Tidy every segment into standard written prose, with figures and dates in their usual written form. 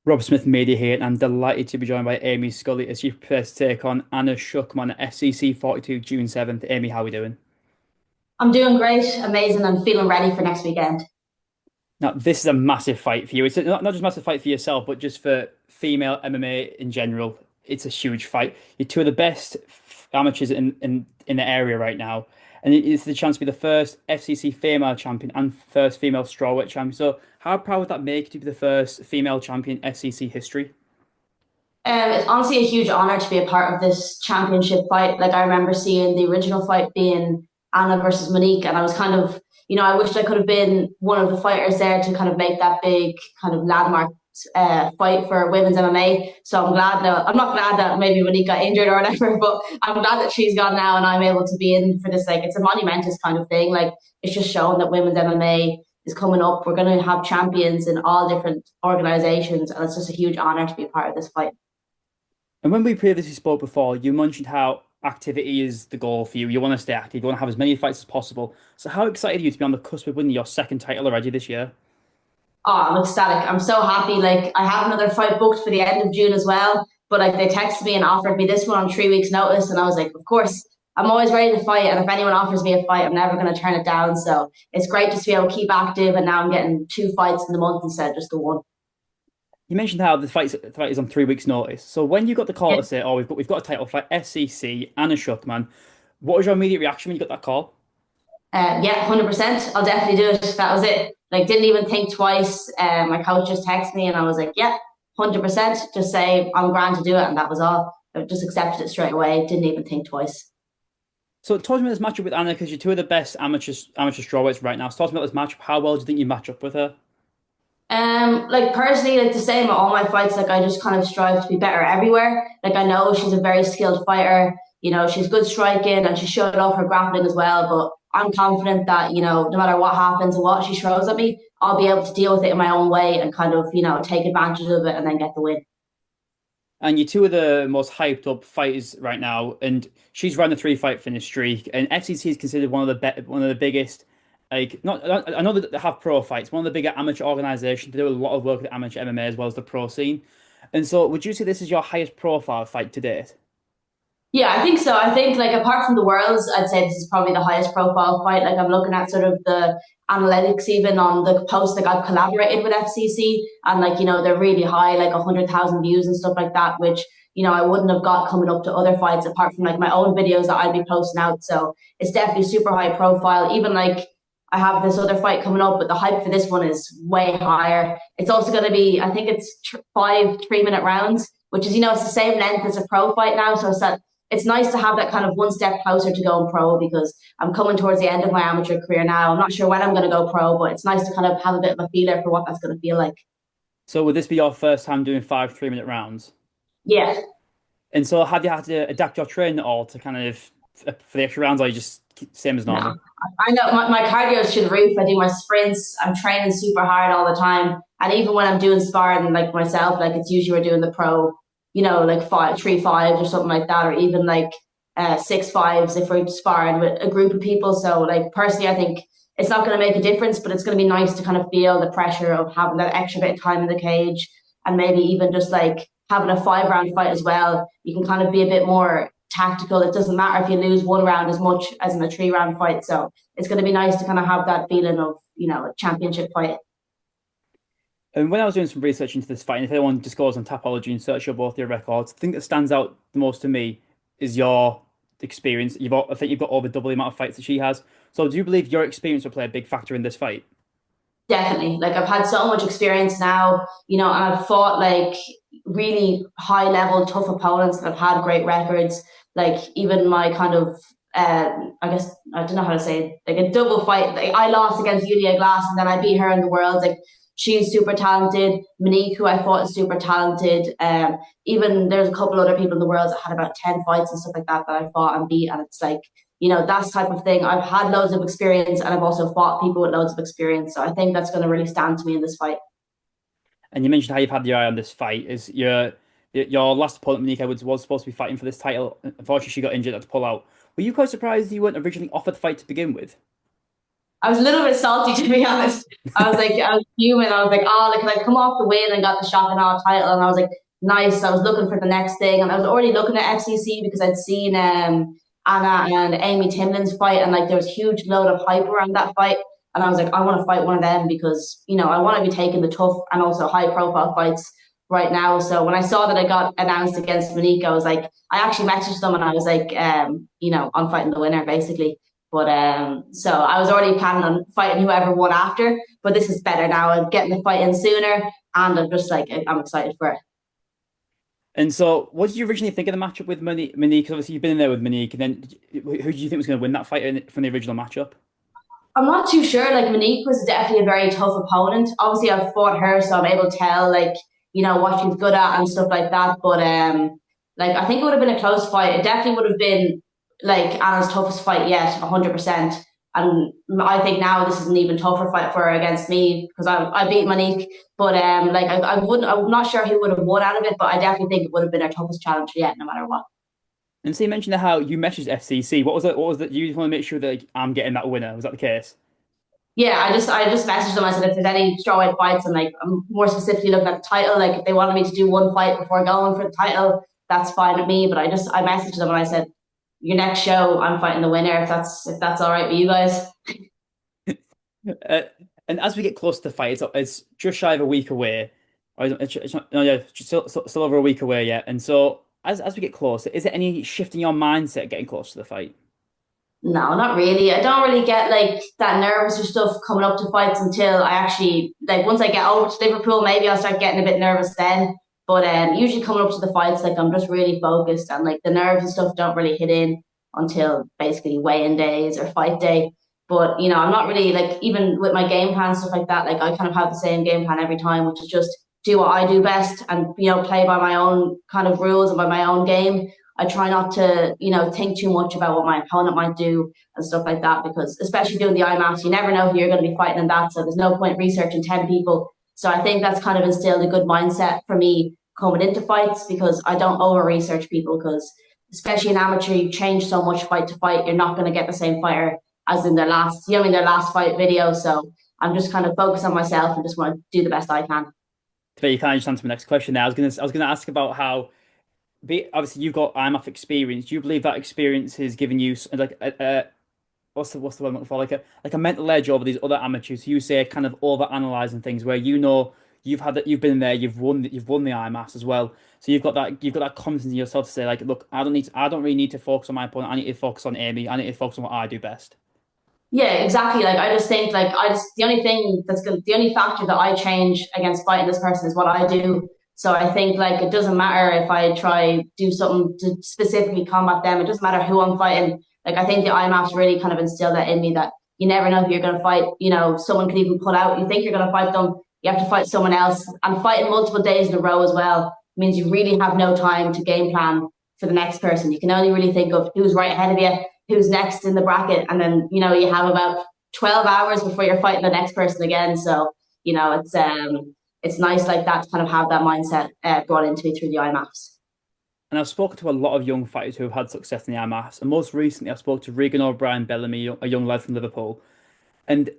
Rob Smith Media here, and I'm delighted to be joined by Amy Scully as she prepares to take on Anna Shukhman at FCC 42 June 7th. Amy, how are we doing? I'm doing great, amazing, and feeling ready for next weekend. Now, this is a massive fight for you. It's not just a massive fight for yourself, but just for female MMA in general. It's a huge fight. You're two of the best amateurs in the area right now, and it's the chance to be the first FCC female champion and first female strawweight champion. So, how proud would that make you to be the first female champion in FCC history? It's honestly a huge honor to be a part of this championship fight. Like I remember seeing the original fight being Anna versus Monique, and I was kind of, I wished I could have been one of the fighters there to kind of make that big kind of landmark fight for women's MMA. So I'm glad now. I'm not glad that maybe Monique got injured or whatever, but I'm glad that she's gone now and I'm able to be in for this. Like it's a monumentous kind of thing. Like it's just showing that women's MMA is coming up. We're going to have champions in all different organizations, and it's just a huge honor to be a part of this fight. And when we previously spoke before, you mentioned how activity is the goal for you. You want to stay active, you want to have as many fights as possible. So how excited are you to be on the cusp of winning your second title already this year? Oh, I'm ecstatic. I'm so happy. Like I have another fight booked for the end of June as well. But like they texted me and offered me this one on 3 weeks' notice, and I was like, of course, I'm always ready to fight. And if anyone offers me a fight, I'm never going to turn it down. So it's great just to be able to keep active. And now I'm getting two fights in the month instead of just the one. You mentioned how the fight is on 3 weeks' notice. So when you got the call to say, "Oh, we've got a title fight, SCC, Anna Shukhman," what was your immediate reaction when you got that call? Yeah, 100%. I'll definitely do it. That was it. Like, didn't even think twice. My coach just texted me, and I was like, yeah, 100%. Just say I'm grand to do it, and that was all. I just accepted it straight away. Didn't even think twice. So talk to me about this matchup with Anna because you're two of the best amateur strawweights right now. So talk to me about this matchup. How well do you think you match up with her? Like personally, like the same at all my fights, like I just kind of strive to be better everywhere. Like I know she's a very skilled fighter, she's good striking and she showed off her grappling as well. But I'm confident that, no matter what happens and what she throws at me, I'll be able to deal with it in my own way and kind of, take advantage of it and then get the win. And you're two of the most hyped up fighters right now, and she's run a three-fight finish streak. And FCC is considered one of the biggest, like not I know that they have pro fights, one of the bigger amateur organizations. They do a lot of work with amateur MMA as well as the pro scene. And so, would you say this is your highest profile fight to date? Yeah, I think so. I think like apart from the Worlds, I'd say this is probably the highest profile fight. Like I'm looking at sort of the analytics even on the posts like I've collaborated with FCC and like, they're really high, like 100,000 views and stuff like that, which, I wouldn't have got coming up to other fights apart from like my own videos that I'd be posting out. So it's definitely super high profile. Even like I have this other fight coming up, but the hype for this one is way higher. It's also going to be, I think it's five 3 minute rounds, which is, it's the same length as a pro fight now. So it's nice to have that kind of one step closer to going pro because I'm coming towards the end of my amateur career now. I'm not sure when I'm going to go pro, but it's nice to kind of have a bit of a feeler for what that's going to feel like. So, would this be your first time doing five 3 minute rounds? Yeah. And so, have you had to adapt your training at all to kind of for the extra rounds, or you just same as No, normal? I know my cardio is through the roof. I do my sprints. I'm training super hard all the time. And even when I'm doing sparring, like myself, like it's usually we're doing the pro, like five, 3 5s or something like that, or even like 6 5s if we're sparring with a group of people. So like personally, I think it's not going to make a difference, but it's going to be nice to kind of feel the pressure of having that extra bit of time in the cage and maybe even just like having a 5 round fight as well. You can kind of be a bit more tactical. It doesn't matter if you lose one round as much as in a 3 round fight. So it's going to be nice to kind of have that feeling of, a championship fight. And when I was doing some research into this fight, and if anyone just goes on Tapology and search your both your records, the thing that stands out the most to me is your experience. I think you've got over double the amount of fights that she has. So do you believe your experience will play a big factor in this fight? Definitely. Like I've had so much experience now, and I've fought like really high level, tough opponents that have had great records. Like even my kind of, I guess I don't know how to say it, like a double fight. Like I lost against Julia Glass, and then I beat her in the world. Like she's super talented. Monique, who I fought, is super talented. Even there's a couple other people in the world that had about 10 fights and stuff like that that I fought and beat, and it's like that's type of thing. I've had loads of experience and I've also fought people with loads of experience. So I think that's going to really stand to me in this fight. And you mentioned how you've had your eye on this fight. Is your last opponent, Monique Edwards, was supposed to be fighting for this title. Unfortunately, she got injured, had to pull out. Were you quite surprised you weren't originally offered the fight to begin with? I was a little bit salty to be honest. I was fuming. I was like, oh, like, I come off the win and got the shock and awe title, and I was like, nice. I was looking for the next thing, and I was already looking at FCC because I'd seen Anna and Amy Timlin's fight, and like there was a huge load of hype around that fight, and I was like, I want to fight one of them because I want to be taking the tough and also high profile fights right now. So when I saw that I got announced against Monique, I was like, I actually messaged them and I was like, I'm fighting the winner basically. But so I was already planning on fighting whoever won after, but this is better now. I'm getting the fight in sooner, and I'm just like I'm excited for it. And so, what did you originally think of the matchup with Monique? Monique, 'cause obviously you've been in there with Monique, and then who do you think was going to win that fight from the original matchup? I'm not too sure. Like Monique was definitely a very tough opponent. Obviously, I've fought her, so I'm able to tell like what she's good at and stuff like that. But like I think it would have been a close fight. It definitely would have been like Anna's toughest fight yet, 100%. And I think now this is an even tougher fight for her against me because I beat Monique. But like I wouldn't. I'm not sure who would have won out of it, but I definitely think it would have been her toughest challenge yet, no matter what. And so you mentioned how you messaged FCC. What was it? What was that? You just want to make sure that like, I'm getting that winner. Was that the case? Yeah, I just messaged them. I said if there's any strawweight fights, and like I'm more specifically looking at the title. Like if they wanted me to do one fight before going for the title, that's fine with me. But I messaged them and I said, your next show, I'm fighting the winner. If that's all right with you guys. Uh, and as we get close to the fight, it's just shy of a week away. It's not, no, yeah, it's just still over a week away yet. And so, as we get closer, is there any shift in your mindset getting close to the fight? No, not really. I don't really get like that nervous or stuff coming up to fights until I actually like once I get over to Liverpool, maybe I'll start getting a bit nervous then. But usually coming up to the fights, like I'm just really focused and like the nerves and stuff don't really hit in until basically weigh-in days or fight day. But I'm not really like even with my game plan stuff like that, like I kind of have the same game plan every time, which is just do what I do best and play by my own kind of rules and by my own game. I try not to, think too much about what my opponent might do and stuff like that because especially doing the IMMAFs, you never know who you're going to be fighting in that. So there's no point researching 10 people. So I think that's kind of instilled a good mindset for me coming into fights because I don't over research people because especially in amateur, you change so much fight to fight. You're not going to get the same fighter as in their last fight video. So I'm just kind of focused on myself and just want to do the best I can. But you kind of just answer my next question now. I was gonna ask about how obviously you've got IMF experience. Do you believe that experience has given you like what's the word I'm looking for like a mental edge over these other amateurs who you say are kind of over analyzing things where you've been there, you've won the IMAFs as well. So you've got that confidence in yourself to say like, look, I don't really need to focus on my opponent. I need to focus on Amy. I need to focus on what I do best. Yeah, exactly. Like I just think like the only factor that I change against fighting this person is what I do. So I think like it doesn't matter if I try do something to specifically combat them. It doesn't matter who I'm fighting. Like I think the IMAFs really kind of instill that in me that you never know who you're gonna fight. Someone could even pull out. You think you're gonna fight them, you have to fight someone else. And fighting multiple days in a row as well means you really have no time to game plan for the next person. You can only really think of who's right ahead of you, who's next in the bracket, and then you have about 12 hours before you're fighting the next person again. So it's nice like that to kind of have that mindset brought into me through the IMAFs. And I've spoken to a lot of young fighters who have had success in the IMAFs. And most recently, I spoke to Regan O'Brien Bellamy, a young lad from Liverpool. And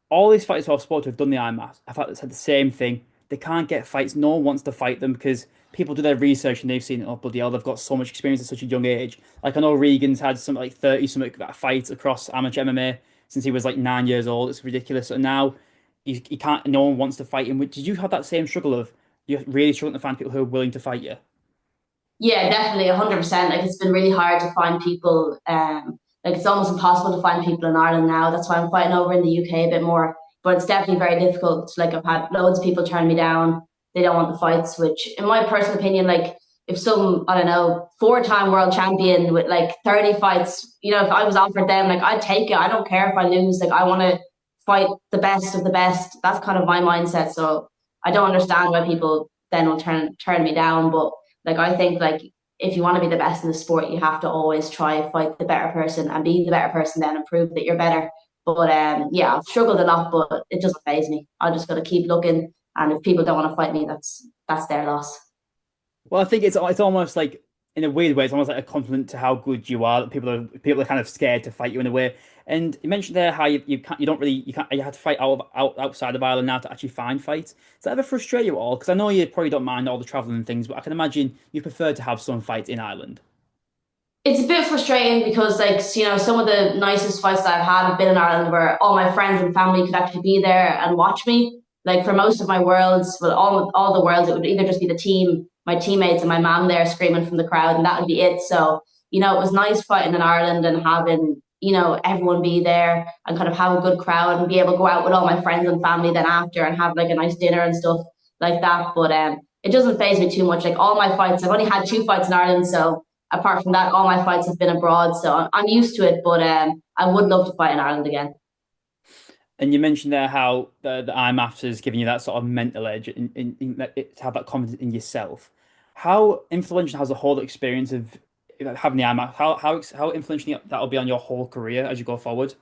all these fighters who I've spoken to have done the IMAFs. I've had said the same thing. They can't get fights. No one wants to fight them because people do their research and they've seen, oh, bloody hell, they've got so much experience at such a young age. Like, I know Regan's had some like 30 something fights across amateur MMA since he was like 9 years old. It's ridiculous. And now he can't, no one wants to fight him. Did you have that same struggle of you're really struggling to find people who are willing to fight you? Yeah, definitely, 100%. Like it's been really hard to find people. Like it's almost impossible to find people in Ireland now. That's why I'm fighting over in the UK a bit more. But it's definitely very difficult. Like I've had loads of people turn me down. They don't want the fights. Which, in my personal opinion, like if some I don't know 4-time world champion with like 30 fights, if I was offered them, like I'd take it. I don't care if I lose. Like I want to fight the best of the best. That's kind of my mindset. So I don't understand why people then will turn me down. But like I think like if you want to be the best in the sport, you have to always try fight the better person and be the better person then and prove that you're better. But yeah, I've struggled a lot, but it doesn't faze me. I just got to keep looking, and if people don't want to fight me, that's their loss. Well, I think it's almost like in a weird way, it's almost like a compliment to how good you are that people are kind of scared to fight you in a way. And you mentioned there how you don't really you had to fight outside of Ireland now to actually find fights. Does that ever frustrate you at all? Because I know you probably don't mind all the traveling and things, but I can imagine you prefer to have some fights in Ireland. It's a bit frustrating because, like, some of the nicest fights that I've had have been in Ireland where all my friends and family could actually be there and watch me. Like, for most of my worlds, well, all the worlds, it would either just be the team, my teammates, and my mom there screaming from the crowd, and that would be it. So, it was nice fighting in Ireland and having, everyone be there and kind of have a good crowd and be able to go out with all my friends and family then after and have like a nice dinner and stuff like that. But it doesn't faze me too much. Like all my fights, I've only had two fights in Ireland, so apart from that, all my fights have been abroad, so I'm used to it. But I would love to fight in Ireland again. And you mentioned there how the IMMAFs has given you that sort of mental edge to have that confidence in yourself. How influential has the whole experience of having the IMMAF? How influential that'll be on your whole career as you go forward?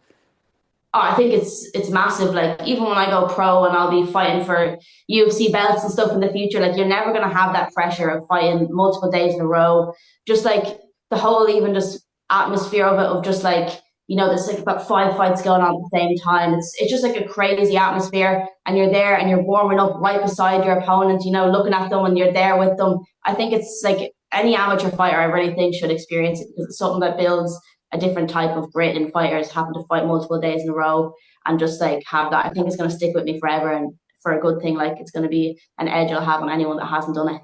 Oh, I think it's massive. Like even when I go pro and I'll be fighting for UFC belts and stuff in the future, like you're never gonna have that pressure of fighting multiple days in a row. Just like the whole even just atmosphere of it of just like there's like about five fights going on at the same time. It's just like a crazy atmosphere, and you're there and you're warming up right beside your opponent. Looking at them and you're there with them. I think it's like any amateur fighter I really think should experience it because it's something that builds a different type of grit in fighters having to fight multiple days in a row and just like have that. I think it's going to stick with me forever and for a good thing. Like it's going to be an edge I'll have on anyone that hasn't done it.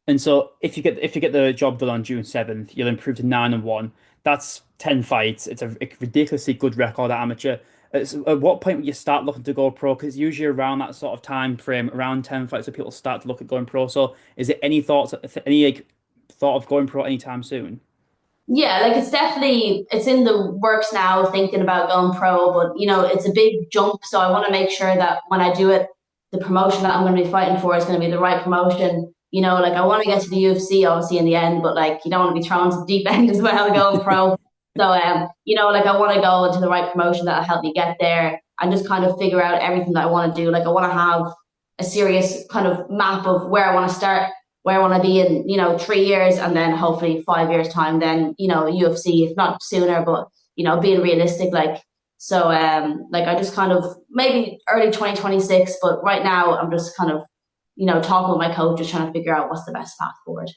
And so if you get the job done on June 7th, you'll improve to 9-1. That's 10 fights. It's a ridiculously good record at amateur. At what point will you start looking to go pro? Because usually around that sort of time frame, around 10 fights, so people start to look at going pro. So is it any like thought of going pro anytime soon? Yeah, like it's in the works now, thinking about going pro, but it's a big jump. So I want to make sure that when I do it, the promotion that I'm going to be fighting for is going to be the right promotion. Like I want to get to the UFC obviously in the end, but like you don't want to be thrown to the deep end as well going pro. So like I want to go into the right promotion that'll help me get there and just kind of figure out everything that I want to do. Like I want to have a serious kind of map of where I want to start, where I want to be in, 3 years and then hopefully 5 years time, then, UFC, if not sooner, but, being realistic, like, so, like I just kind of maybe early 2026, but right now I'm just kind of, talking with my coach, just trying to figure out what's the best path forward.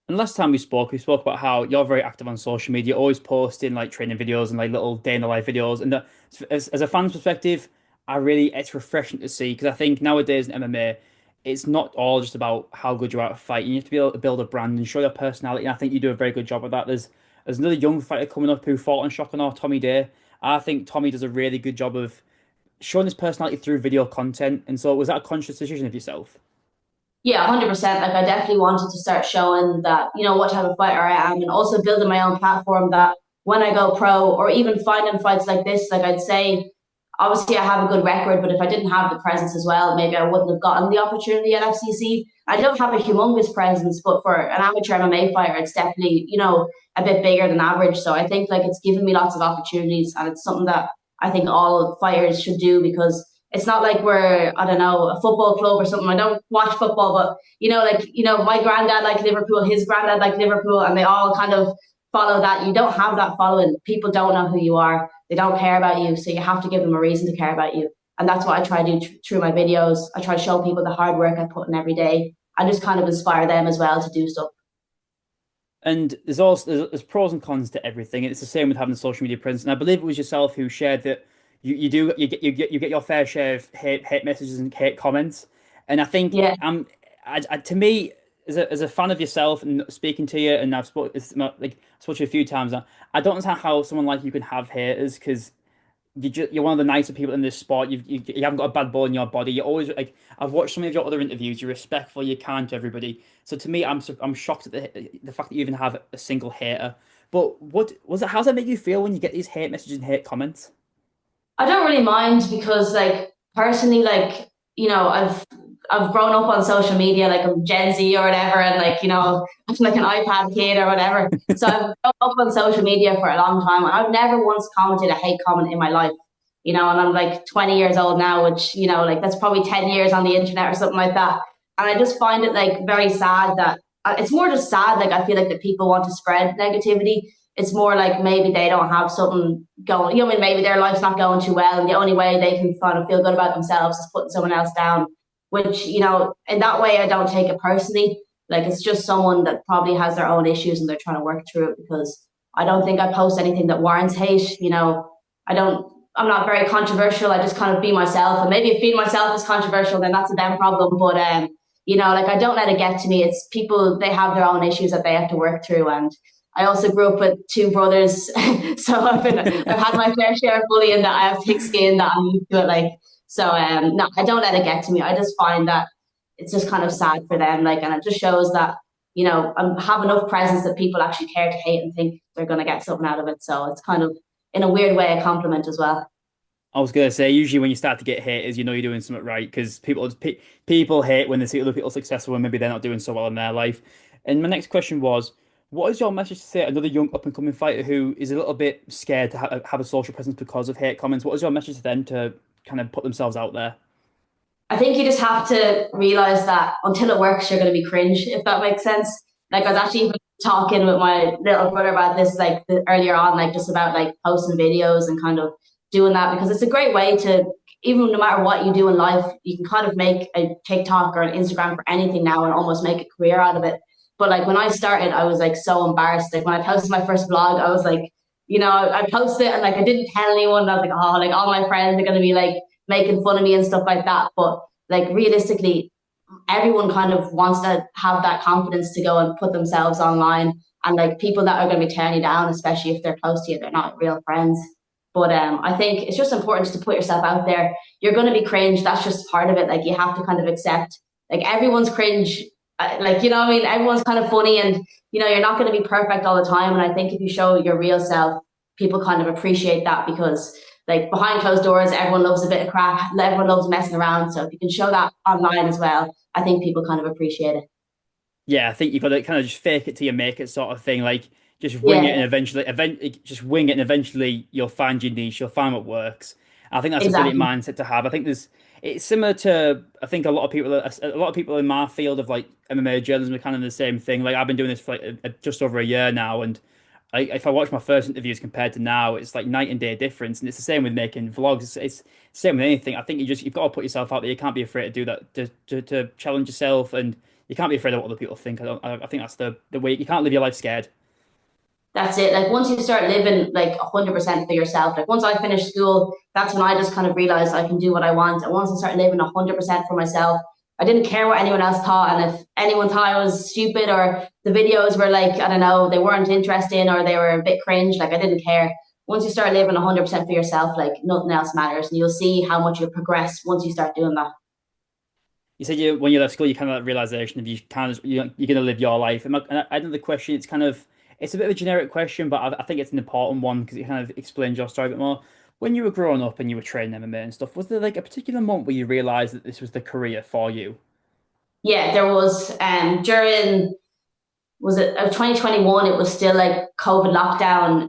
And last time we spoke about how you're very active on social media, always posting like training videos and like little day in the life videos. And as a fan's perspective, it's refreshing to see because I think nowadays in MMA, it's not all just about how good you are at fighting. You have to be able to build a brand and show your personality. And I think you do a very good job of that. There's another young fighter coming up who fought on Shock, Tommy Day. I think Tommy does a really good job of showing his personality through video content. And so was that a conscious decision of yourself? Yeah, 100%. Like I definitely wanted to start showing that, what type of fighter I am and also building my own platform that when I go pro or even finding fights like this, like I'd say, obviously I have a good record, but if I didn't have the presence as well, maybe I wouldn't have gotten the opportunity at FCC. I don't have a humongous presence, but for an amateur MMA fighter, it's definitely, a bit bigger than average. So I think like it's given me lots of opportunities and it's something that I think all fighters should do because it's not like we're, I don't know, a football club or something. I don't watch football, but my granddad liked Liverpool, his granddad liked Liverpool, and they all kind of follow that. You don't have that following. People don't know who you are. They don't care about you. So you have to give them a reason to care about you. And that's what I try to do through my videos. I try to show people the hard work I put in every day and just kind of inspire them as well to do stuff. And there's pros and cons to everything. It's the same with having a social media presence. And I believe it was yourself who shared that you get your fair share of hate messages and hate comments. And I think Yeah. to me as a fan of yourself and speaking to you, and I've spoken to you a few times now. I don't understand how someone like you can have haters because you're one of the nicer people in this sport. You haven't got a bad ball in your body. You're always like I've watched some of your other interviews. You're respectful. You're kind to everybody. So to me, I'm shocked at the fact that you even have a single hater. But what was it? How does that make you feel when you get these hate messages and hate comments? I don't really mind because like personally, like, I've grown up on social media, like I'm Gen Z or whatever, and like, I'm like an iPad kid or whatever. So I've grown up on social media for a long time and I've never once commented a hate comment in my life. And I'm like 20 years old now, which, like that's probably 10 years on the internet or something like that. And I just find it like very sad that it's more just sad. Like I feel like that people want to spread negativity. It's more like maybe they don't have something going, you know, I mean, maybe their life's not going too well, and the only way they can kind of feel good about themselves is putting someone else down. Which, you know, in that way, I don't take it personally. Like it's just someone that probably has their own issues and they're trying to work through it, because I don't think I post anything that warrants hate. You know, I don't. I'm not very controversial. I just kind of be myself, and maybe if being myself is controversial, then that's a them problem. But you know, like I don't let it get to me. It's people; they have their own issues that they have to work through, and I also grew up with two brothers, so I've had my fair share of bullying. That I have thick skin, that I'm used to it. Like so, no, I don't let it get to me. I just find that it's just kind of sad for them, like, and it just shows that you know I have enough presence that people actually care to hate and think they're going to get something out of it. So it's kind of in a weird way a compliment as well. I was gonna say, usually when you start to get haters, you know you're doing something right because people hate when they see other people successful and maybe they're not doing so well in their life. And my next question was, what is your message to say to another young up and coming fighter who is a little bit scared to have a social presence because of hate comments? What is your message to them to kind of put themselves out there? I think you just have to realize that until it works, you're going to be cringe, if that makes sense. Like I was actually even talking with my little brother about this, like earlier on, like just about like posting videos and kind of doing that, because it's a great way to, even no matter what you do in life, you can kind of make a TikTok or an Instagram for anything now and almost make a career out of it. But like when I started, I was like so embarrassed. Like when I posted my first vlog, I was like, you know, I posted it and like I didn't tell anyone. I was like, oh, like all my friends are going to be like making fun of me and stuff like that. But like realistically, everyone kind of wants to have that confidence to go and put themselves online. And like people that are going to be tearing you down, especially if they're close to you, they're not real friends. But I think it's just important just to put yourself out there. You're going to be cringe. That's just part of it. Like you have to kind of accept, like everyone's cringe. Like, you know what I mean? Everyone's kind of funny, and, you know, you're not going to be perfect all the time. And I think if you show your real self, people kind of appreciate that, because like behind closed doors, everyone loves a bit of crap. Everyone loves messing around. So if you can show that online as well, I think people kind of appreciate it. Yeah, I think you've got to kind of just fake it till you make it sort of thing. Like just wing it Yeah, and just wing it and eventually you'll find your niche, you'll find what works. I think that's a brilliant exactly. mindset to have. I think it's similar to I think a lot of people in my field of like MMA journalism are kind of the same thing. Like I've been doing this for like just over a year now, and if I watch my first interviews compared to now, it's like night and day difference. And it's the same with making vlogs. It's the same with anything. I think you've got to put yourself out there. You can't be afraid to do that, to challenge yourself, and you can't be afraid of what other people think. I think that's the way you can't live your life scared. That's it. Like once you start living like 100% for yourself, like once I finished school, that's when I just kind of realized I can do what I want. And once I started living 100% for myself, I didn't care what anyone else thought. And if anyone thought I was stupid or the videos were like, I don't know, they weren't interesting or they were a bit cringe, like I didn't care. Once you start living 100% for yourself, like nothing else matters. And you'll see how much you progress once you start doing that. You said when you left school, you kind of had that realization of you kind of you're going to live your life. And I know the question. It's a bit of a generic question, but I think it's an important one because it kind of explains your story a bit more. When you were growing up and you were training MMA and stuff, was there like a particular moment where you realized that this was the career for you? Yeah, there was during, was it 2021, it was still like COVID lockdown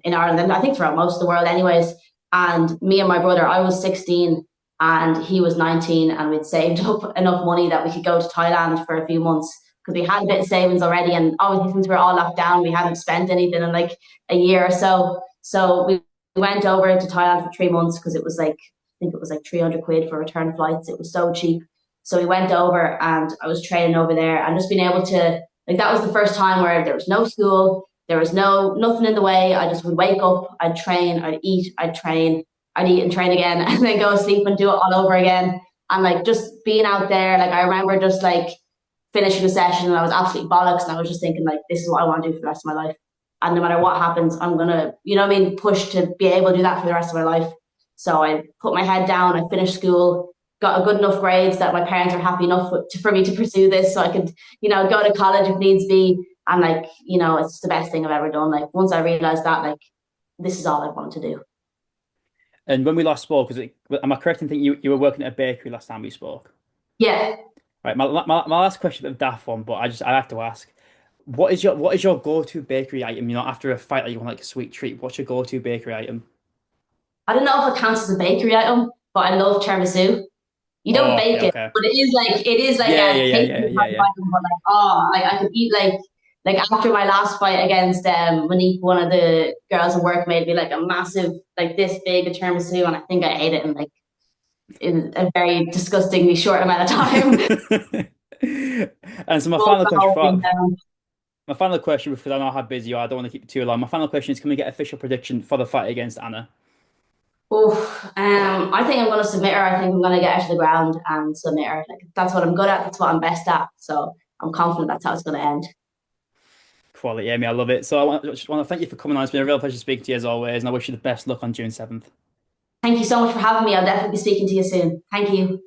in Ireland, and I think throughout most of the world anyways. And me and my brother, I was 16 and he was 19, and we'd saved up enough money that we could go to Thailand for a few months, because we had a bit of savings already, and obviously since we were all locked down we hadn't spent anything in like a year or so. So we went over to Thailand for 3 months, because it was like, I think it was like 300 quid for return flights. It was so cheap. So we went over and I was training over there, and just being able to, like, that was the first time where there was no school, there was nothing in the way. I just would wake up, I'd train, I'd eat, I'd train, I'd eat and train again, and then go sleep and do it all over again. And like just being out there, like I remember just like finishing a session and I was absolutely bollocks, and I was just thinking like, this is what I want to do for the rest of my life. And no matter what happens, I'm gonna, you know what I mean, push to be able to do that for the rest of my life. So I put my head down, I finished school, got a good enough grades that my parents are happy enough for me to pursue this, so I could, you know, go to college if needs be. And like, you know, it's the best thing I've ever done. Like once I realized that, like, this is all I wanted to do. And when we last spoke, am I correct in thinking you were working at a bakery last time we spoke? Yeah. Right. My last question, a bit of a daft one, but I have to ask. What is your go-to bakery item? You know, after a fight, like you want like a sweet treat. What's your go-to bakery item? I don't know if it counts as a bakery item, but I love tiramisu. You don't Oh, bake yeah, it, okay. but it is like Yeah, a yeah, yeah, tasty yeah, kind yeah, of yeah. item. But like, oh, like I could eat like like after my last fight against Monique, one of the girls at work made me like a massive, like this big a tiramisu, and I think I ate it in a very disgustingly short amount of time. And so Gulped the whole thing down. my final question, because I know how busy you are, I don't want to keep you too long. My final question is, can we get official prediction for the fight against Anna? Oof. I think I'm going to submit her. I think I'm going to get her to the ground and submit her. Like that's what I'm good at. That's what I'm best at. So I'm confident that's how it's going to end. Quality, Amy, I love it. So just want to thank you for coming on. It's been a real pleasure speaking to you as always, and I wish you the best luck on June 7th. Thank you so much for having me. I'll definitely be speaking to you soon. Thank you.